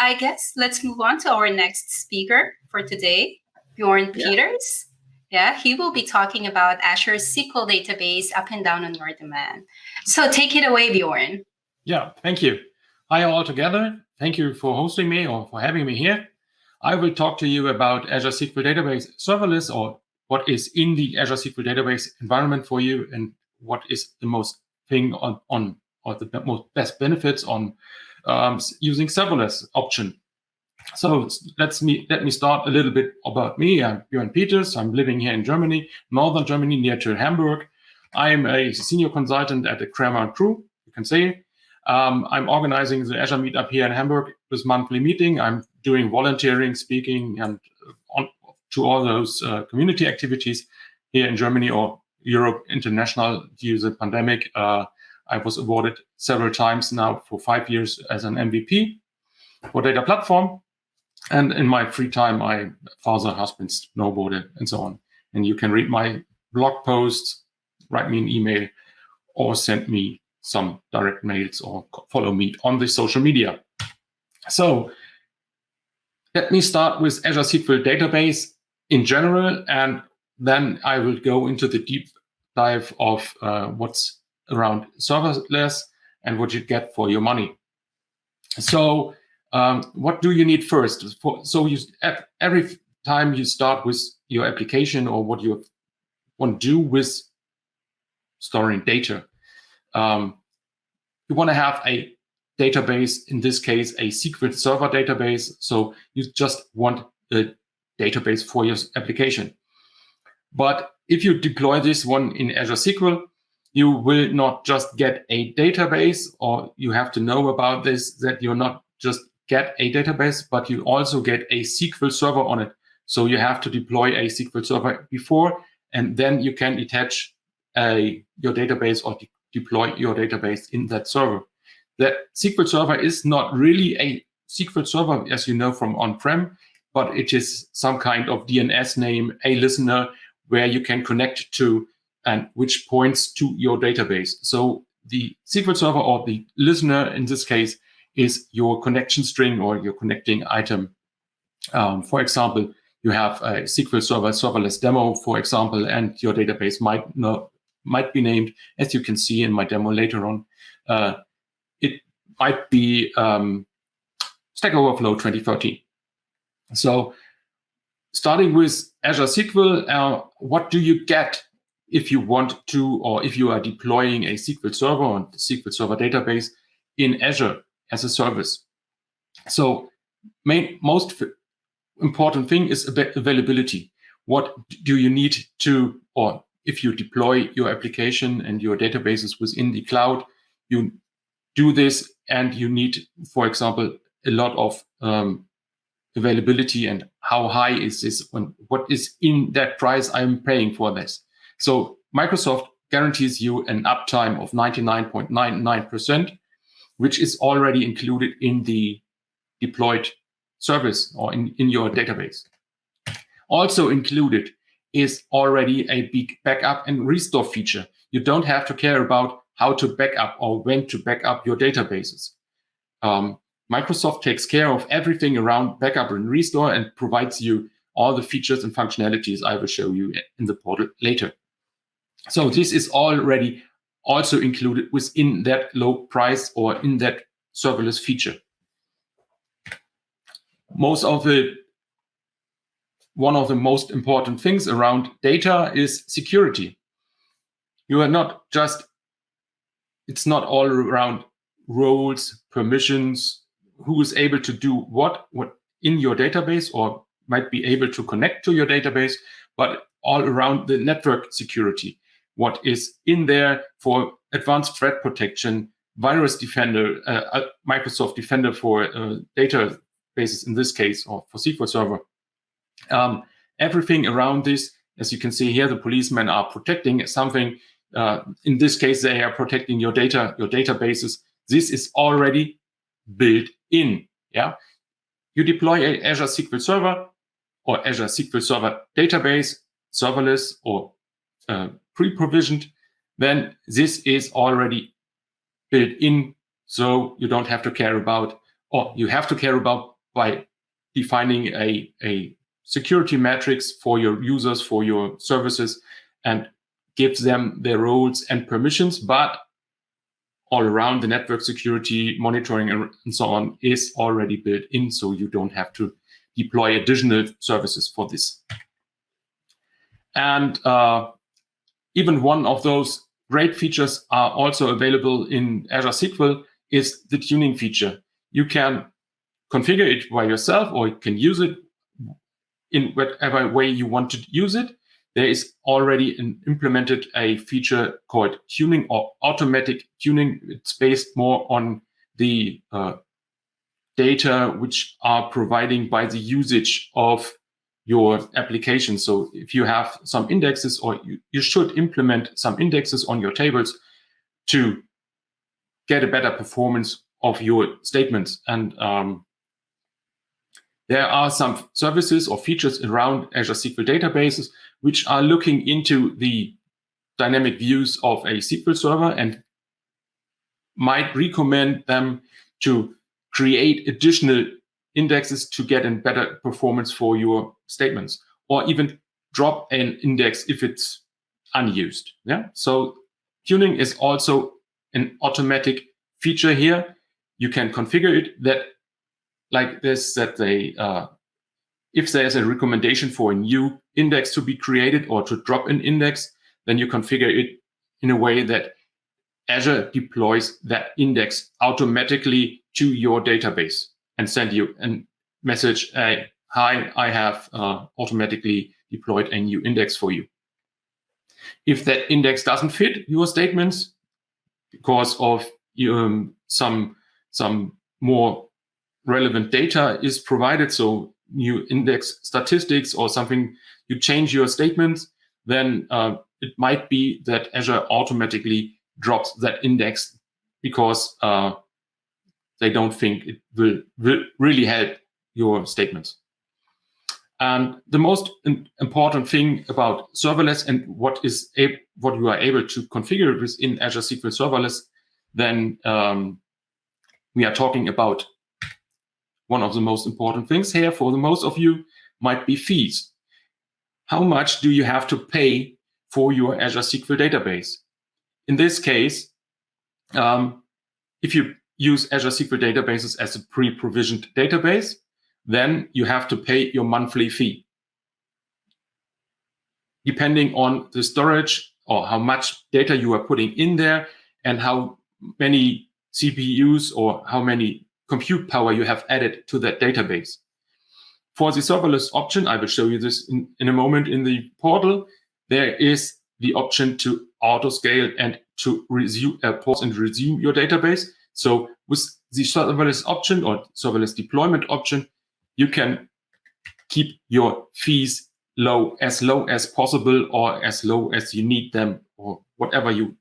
I guess let's move on to our next speaker for today, Björn Peters. Yeah, he will be talking about Azure SQL Database up and down on your demand. So take it away, Björn. Yeah, thank you. Hi all together. Thank you for hosting me or for having me here. I will talk to you about Azure SQL Database serverless, or what is in the Azure SQL Database environment for you, and what is the most thing or the most best benefits on using serverless option. So let me start a little bit about me. I'm Björn Peters. I'm living here in Germany, northern Germany, near to Hamburg. I am a senior consultant at the Kramer & Crew, you can say. I'm organizing the Azure meetup here in Hamburg, this monthly meeting. I'm doing volunteering, speaking, and to all those community activities here in Germany or Europe international due to the pandemic. I was awarded several times now for 5 years as an MVP for data platform. And in my free time, I father, husband, snowboarder, and so on. And you can read my blog posts, write me an email, or send me some direct mails, or follow me on the social media. So let me start with Azure SQL Database in general, and then I will go into the deep dive of what's around serverless and what you get for your money. So what do you need first? Every time you start with your application or what you want to do with storing data, you want to have a database, in this case, a SQL Server database. So you just want a database for your application. But if you deploy this one in Azure SQL, you will not just get a database, or you have to know about this, that you're not just get a database, but you also get a SQL Server on it. So you have to deploy a SQL Server before, and then you can attach your database or deploy your database in that server. That SQL Server is not really a SQL Server, as you know, from on-prem, but it is some kind of DNS name, a listener, where you can connect to and which points to your database. So the SQL Server, or the listener in this case, is your connection string or your connecting item. For example, you have a SQL Server serverless demo, for example, and your database might be named, as you can see in my demo later on. It might be Stack Overflow 2013. So starting with Azure SQL, what do you get if you want to, or if you are deploying a SQL Server or SQL Server database in Azure as a service? So most important thing is availability. What do you need to, or if you deploy your application and your databases within the cloud, you do this, and you need, for example, a lot of availability, and how high is this, what is in that price I'm paying for this. So Microsoft guarantees you an uptime of 99.99%, which is already included in the deployed service or in your database. Also included is already a big backup and restore feature. You don't have to care about how to back up or when to back up your databases. Microsoft takes care of everything around backup and restore and provides you all the features and functionalities I will show you in the portal later. So this is already also included within that low price or in that serverless feature. One of the most important things around data is security. You are not just, it's not all around roles, permissions, who is able to do what in your database or might be able to connect to your database, but all around the network security. What is in there for advanced threat protection, virus defender, Microsoft Defender for databases in this case, or for SQL Server. Everything around this, as you can see here, the policemen are protecting something. In this case, they are protecting your data, your databases. This is already built in. Yeah, you deploy a Azure SQL Server or Azure SQL Server database, serverless or pre-provisioned, then this is already built in. So you don't have to care about, or you have to care about by defining a security matrix for your users, for your services, and gives them their roles and permissions, but all around the network security monitoring and so on is already built in, so you don't have to deploy additional services for this. And even one of those great features are also available in Azure SQL is the tuning feature. You can configure it by yourself, or you can use it in whatever way you want to use it. There is already implemented a feature called tuning or automatic tuning. It's based more on the data which are providing by the usage of your application. So if you have some indexes, or you should implement some indexes on your tables to get a better performance of your statements. And there are some services or features around Azure SQL databases which are looking into the dynamic views of a SQL server and might recommend them to create additional indexes to get a better performance for your statements, or even drop an index if it's unused. Yeah. So tuning is also an automatic feature here. You can configure it that like this, that they if there's a recommendation for a new index to be created or to drop an index, then you configure it in a way that Azure deploys that index automatically to your database and send you a message, hi, I have automatically deployed a new index for you. If that index doesn't fit your statements because of some more relevant data is provided, so new index statistics or something, you change your statements, then it might be that Azure automatically drops that index because they don't think it will really help your statements. And the most important thing about serverless and what you are able to configure within Azure SQL Serverless, then we are talking about one of the most important things here for the most of you might be fees. How much do you have to pay for your Azure SQL database? In this case, if you use Azure SQL databases as a pre-provisioned database, then you have to pay your monthly fee. Depending on the storage or how much data you are putting in there and how many CPUs or how many compute power you have added to that database. For the serverless option, I will show you this in a moment in the portal, there is the option to auto-scale and to resume, pause and resume your database. So with the serverless option or serverless deployment option, you can keep your fees low as possible or as low as you need them or whatever you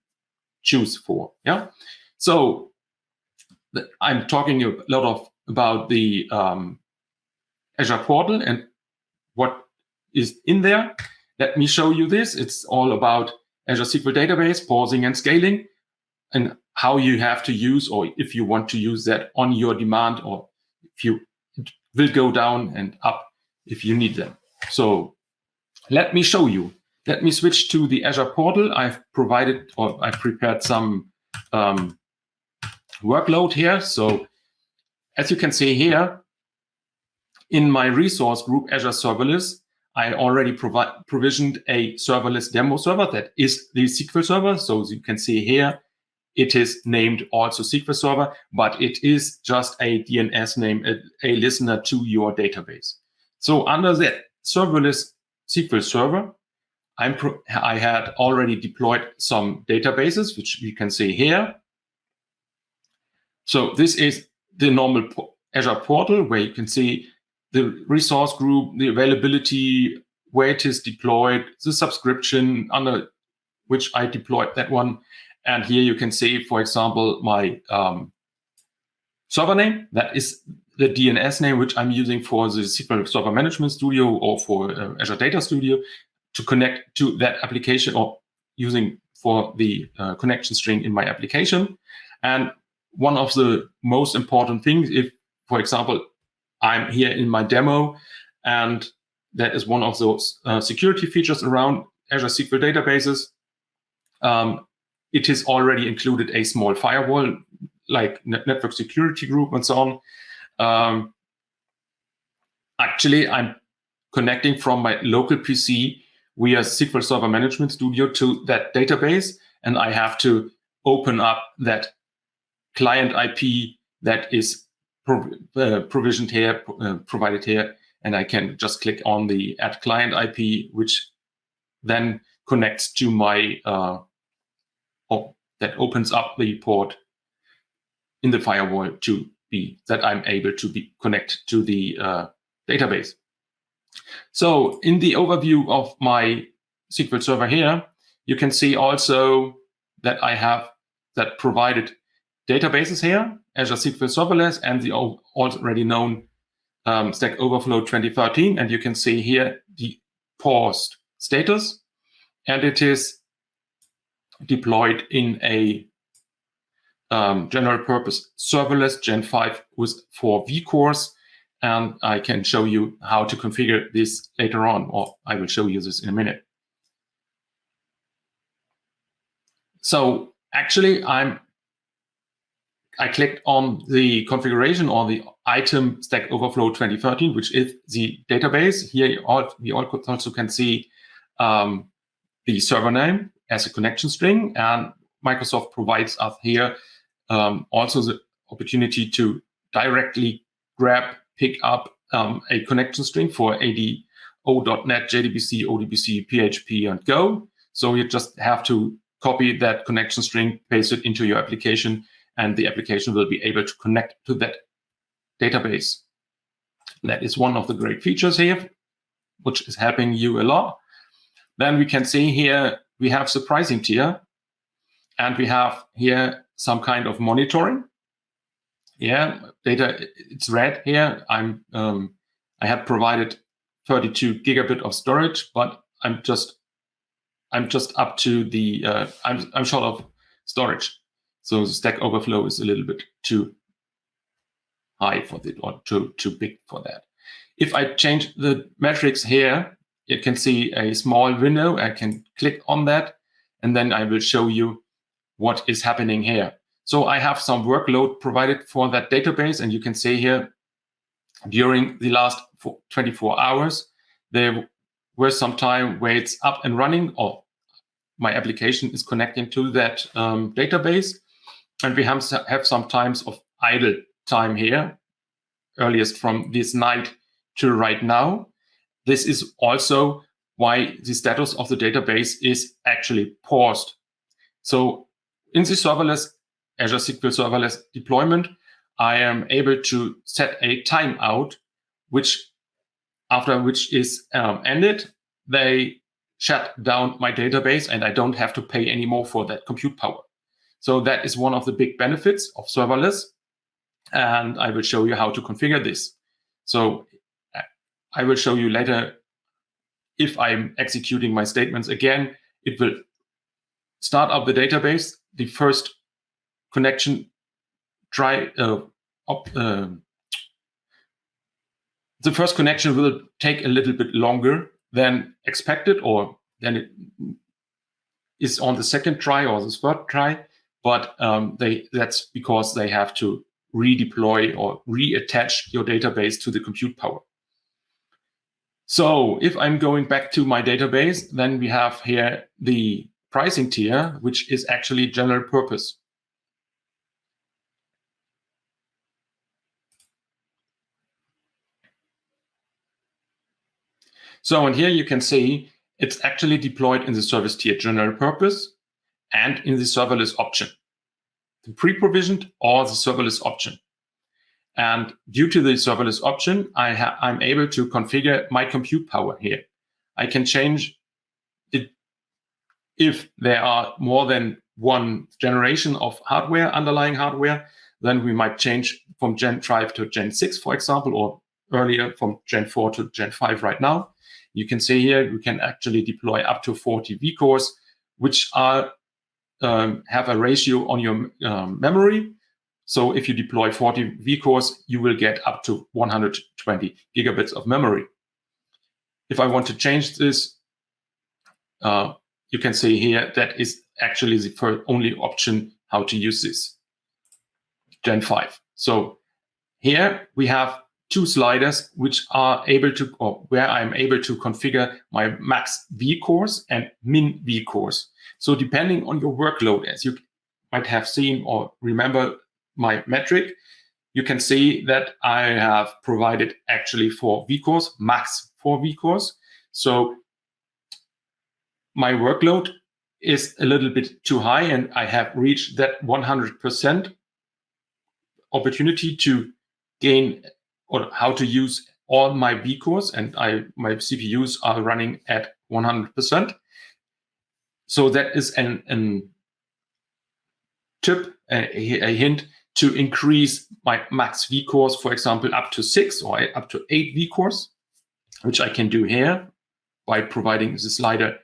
choose for. Yeah. So I'm talking a lot about the Azure Portal and what is in there. Let me show you this. It's all about Azure SQL Database, pausing and scaling, and how you have to use, or if you want to use that on your demand, or if you will go down and up if you need them. So let me show you. Let me switch to the Azure Portal. I've prepared some workload here. So as you can see here, in my resource group, Azure Serverless, I already provisioned a serverless demo server that is the SQL Server. So as you can see here, it is named also SQL Server, but it is just a DNS name, a listener to your database. So under that serverless SQL Server, I had already deployed some databases, which you can see here. So this is the normal Azure Portal, where you can see the resource group, the availability, where it is deployed, the subscription under which I deployed that one. And here you can see, for example, my server name. That is the DNS name, which I'm using for the SQL Server Management Studio or for Azure Data Studio to connect to that application, or using for the connection string in my application. And one of the most important things, if, for example, I'm here in my demo, and that is one of those security features around Azure SQL databases. It is already included a small firewall, like network security group and so on. Actually, I'm connecting from my local PC via SQL Server Management Studio to that database, and I have to open up that client IP that is provisioned here, provided here, and I can just click on the Add Client IP, which then connects to my, that opens up the port in the firewall to be, that I'm able to be connect to the database. So in the overview of my SQL Server here, you can see also that I have that provided databases here, Azure SQL Serverless and the already known Stack Overflow 2013. And you can see here the paused status, and it is deployed in a general purpose serverless Gen 5 with 4 vCores. And I can show you how to configure this later on, or I will show you this in a minute. So actually, I clicked on the configuration or the item Stack Overflow 2013, which is the database. Here we also can see the server name as a connection string, and Microsoft provides us here also the opportunity to directly pick up a connection string for ADO.NET, JDBC, ODBC, PHP, and Go. So you just have to copy that connection string, paste it into your application, and the application will be able to connect to that database. That is one of the great features here, which is helping you a lot. Then we can see here we have the pricing tier, and we have here some kind of monitoring. Yeah, data, it's red here. I have provided 32 gigabit of storage, but I'm just up to the I'm short of storage, so the Stack Overflow is a little bit too high for it, or too big for that. If I change the metrics here, you can see a small window. I can click on that, and then I will show you what is happening here. So I have some workload provided for that database, and you can see here during the last 24 hours, there was some time where it's up and running, or my application is connecting to that database. And we have some times of idle time here, earliest from this night to right now. This is also why the status of the database is actually paused. So in the serverless Azure SQL Serverless deployment, I am able to set a timeout, after which is ended, they shut down my database, and I don't have to pay any more for that compute power. So that is one of the big benefits of serverless, and I will show you how to configure this. So I will show you later, if I'm executing my statements again, it will start up the database. The first connection the first connection will take a little bit longer than expected, or than it is on the second try or the third try, but that's because they have to redeploy or reattach your database to the compute power. So if I'm going back to my database, then we have here the pricing tier, which is actually general purpose. So, and here you can see it's actually deployed in the service tier general purpose and in the serverless option, the pre-provisioned or the serverless option. And due to the serverless option, I'm able to configure my compute power here. I can change it if there are more than one generation of hardware, underlying hardware. Then we might change from Gen 5 to Gen 6, for example, or earlier from Gen 4 to Gen 5 right now. You can see here we can actually deploy up to 40 vCores, which have a ratio on your memory So if you deploy 40 vCores, you will get up to 120 gigabits of memory. If I want to change this, you can see here that is actually the only option how to use this, Gen 5. So here we have two sliders which are able to, or where I'm able to configure my max vCores and min vCores. So depending on your workload, as you might have seen or remember my metric, you can see that I have provided actually 4 vCores, max 4 vCores. So my workload is a little bit too high, and I have reached that 100% opportunity to gain or how to use all my vCores, and my CPUs are running at 100%. So that is a tip, a hint to increase my max vCores, for example, up to 6 or up to 8 vCores, which I can do here by providing the slider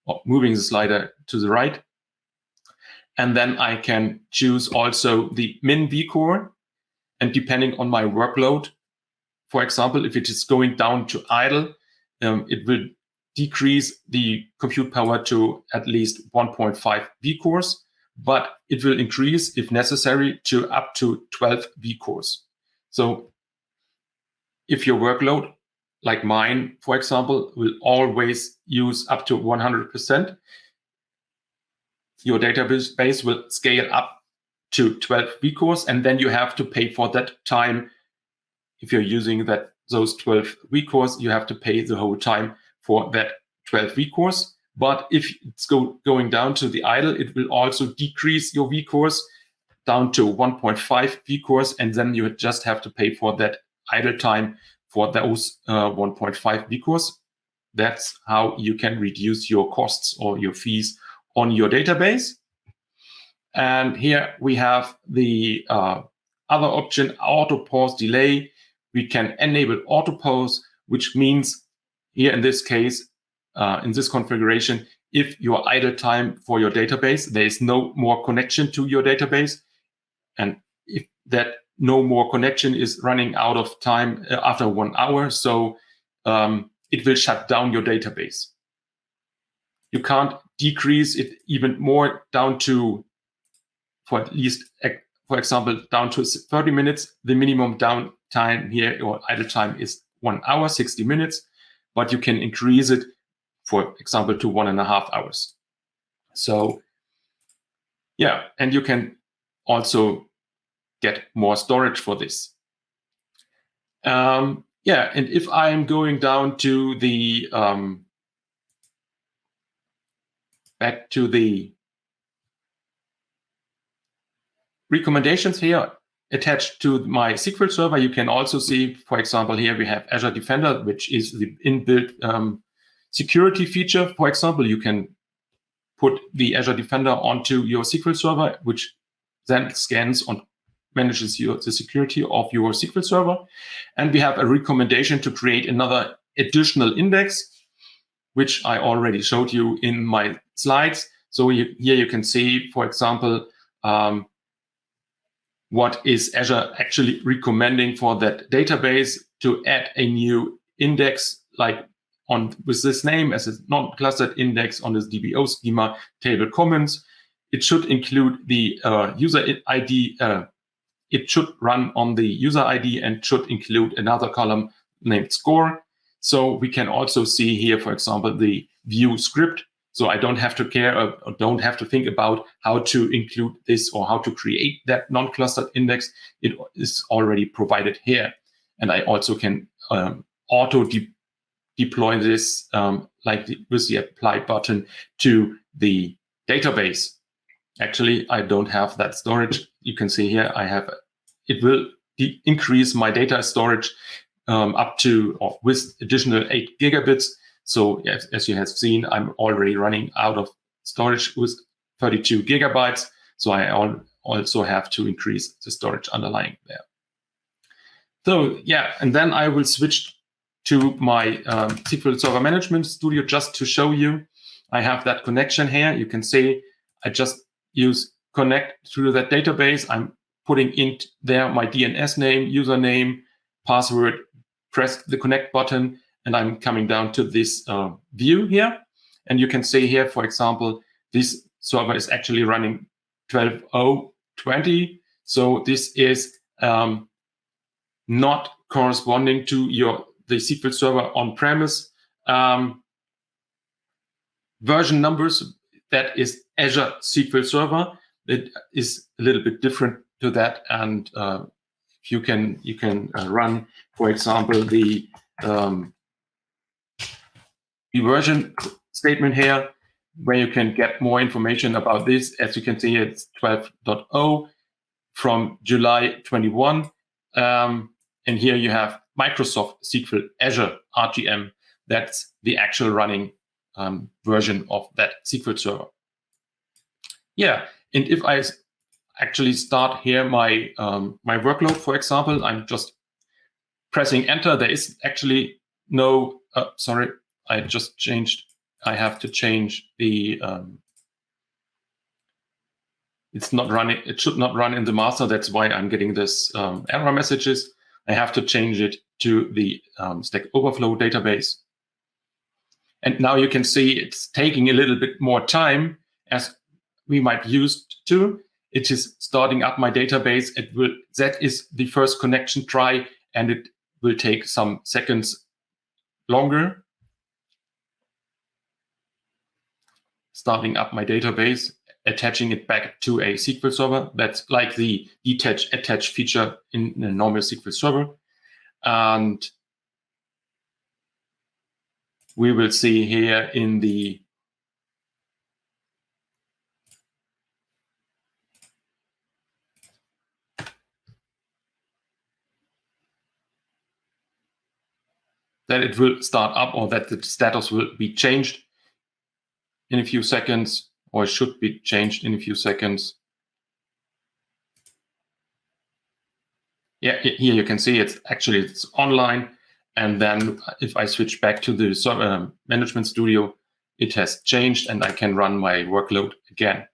or moving the slider to the right. And then I can choose also the min vCore. And depending on my workload, for example, if it is going down to idle, it will decrease the compute power to at least 1.5 vCores, but it will increase, if necessary, to up to 12 vCores. So if your workload, like mine, for example, will always use up to 100%, your database will scale up to 12 vCores, and then you have to pay for that time. If you're using those 12 vCores, you have to pay the whole time for that 12 vCores. But if it's going down to the idle, it will also decrease your vCores down to 1.5 vCores, and then you just have to pay for that idle time for those 1.5 vCores. That's how you can reduce your costs or your fees on your database. And here we have the other option, auto pause delay. We can enable auto pause, which means here in this case, in this configuration, if your idle time for your database, there is no more connection to your database, and if that no more connection is running out of time after 1 hour, so it will shut down your database. You can't decrease it even more down to, for at least, for example, down to 30 minutes. The minimum downtime here or idle time is 1 hour, 60 minutes, but you can increase it, for example, to 1.5 hours. So yeah, and you can also get more storage for this. Yeah, and if I'm going down to the back to the recommendations here attached to my SQL Server, you can also see, for example, here we have Azure Defender, which is the inbuilt security feature. For example, you can put the Azure Defender onto your SQL Server, which then scans and manages the security of your SQL Server. And we have a recommendation to create another additional index, which I already showed you in my slides. So here you can see, for example, what is Azure actually recommending for that database to add a new index, like with this name as a non-clustered index on this DBO schema table comments. It should include the user ID. It should run on the user ID and should include another column named score. So we can also see here, for example, the view script. So I don't have to care or don't have to think about how to include this or how to create that non-clustered index. It is already provided here. And I also can auto deploy this with the apply button to the database. Actually, I don't have that storage. You can see here it will increase my data storage up to or with additional 8 gigabits. So as you have seen, I'm already running out of storage with 32 gigabytes. So I also have to increase the storage underlying there. So yeah, and then I will switch to my SQL Server Management Studio just to show you. I have that connection here. You can see I just use connect to that database. I'm putting in there my DNS name, username, password, press the connect button, and I'm coming down to this view here. And you can see here, for example, this server is actually running 12.0.20. So this is not corresponding to the SQL Server on-premise version numbers. That is Azure SQL Server. It is a little bit different to that, and you can run, for example, the version statement here, where you can get more information about this. As you can see, it's 12.0 from July 21. And here you have Microsoft SQL Azure RTM. That's the actual running version of that SQL Server. Yeah, and if I actually start here my workload, for example, I'm just pressing enter. There is actually no, sorry, I just changed. I have to change the, it's not running, it should not run in the master. That's why I'm getting this error messages. I have to change it to the Stack Overflow database. And now you can see it's taking a little bit more time as we might used to. It is starting up my database. That is the first connection try, and it will take some seconds longer. Starting up my database, attaching it back to a SQL Server. That's like the attach feature in a normal SQL Server. And we will see here in the that it will start up, or that the status will be changed in a few seconds, or should be changed in a few seconds. Yeah, here you can see it's online. And then if I switch back to the server management studio, it has changed and I can run my workload again.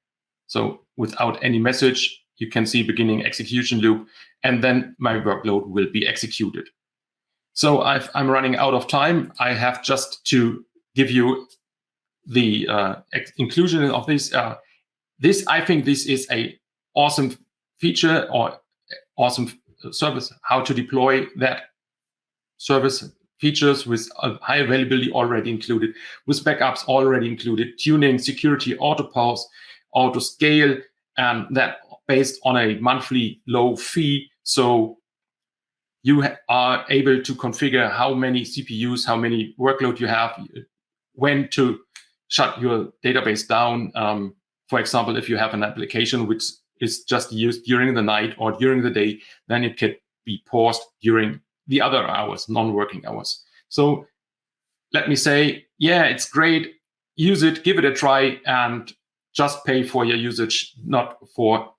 So without any message, you can see beginning execution loop, and then my workload will be executed. So I'm running out of time. I have just to give you the inclusion of this. I think this is a awesome feature or awesome service, how to deploy that service features with high availability already included, with backups already included, tuning, security, auto pause, auto scale, and that based on a monthly low fee. So you are able to configure how many CPUs, how many workload you have, when to shut your database down. For example, if you have an application which is just used during the night or during the day, then it can be paused during the other hours, non-working hours. So let me say, yeah, it's great. Use it, give it a try, and just pay for your usage, not for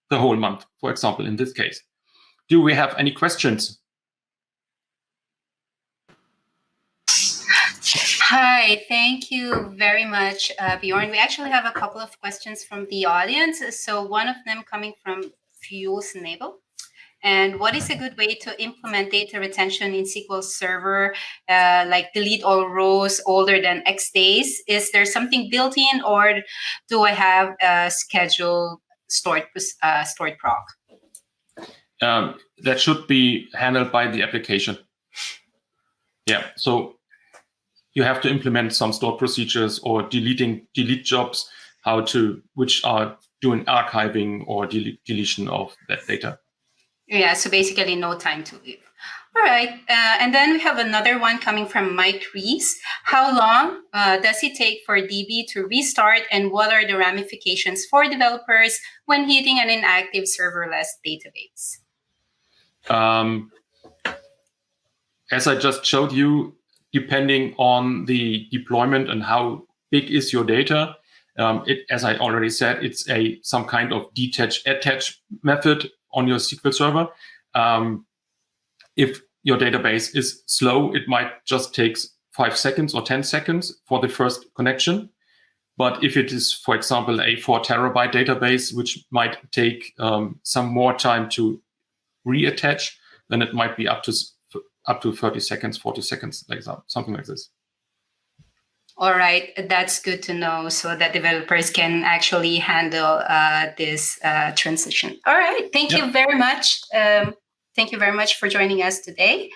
the whole month, for example, in this case. Do we have any questions? Hi, thank you very much, Björn. We actually have a couple of questions from the audience. So one of them coming from Fuse Naval. And what is a good way to implement data retention in SQL Server, like delete all rows older than X days? Is there something built in, or do I have a scheduled stored proc? That should be handled by the application. Yeah, so you have to implement some stored procedures or delete jobs, which are doing archiving or deletion of that data. Yeah, so basically no time to leave. All right, and then we have another one coming from Mike Rees. How long does it take for DB to restart, and what are the ramifications for developers when hitting an inactive serverless database? As I just showed you, depending on the deployment and how big is your data, as I already said, it's some kind of attach method on your SQL Server. If your database is slow, it might just take 5 seconds or 10 seconds for the first connection. But if it is, for example, a 4 terabyte database, which might take some more time to reattach, then it might be up to 30 seconds, 40 seconds, like that, something like this. All right, that's good to know, so that developers can actually handle this transition. All right, thank you very much. Thank you very much for joining us today.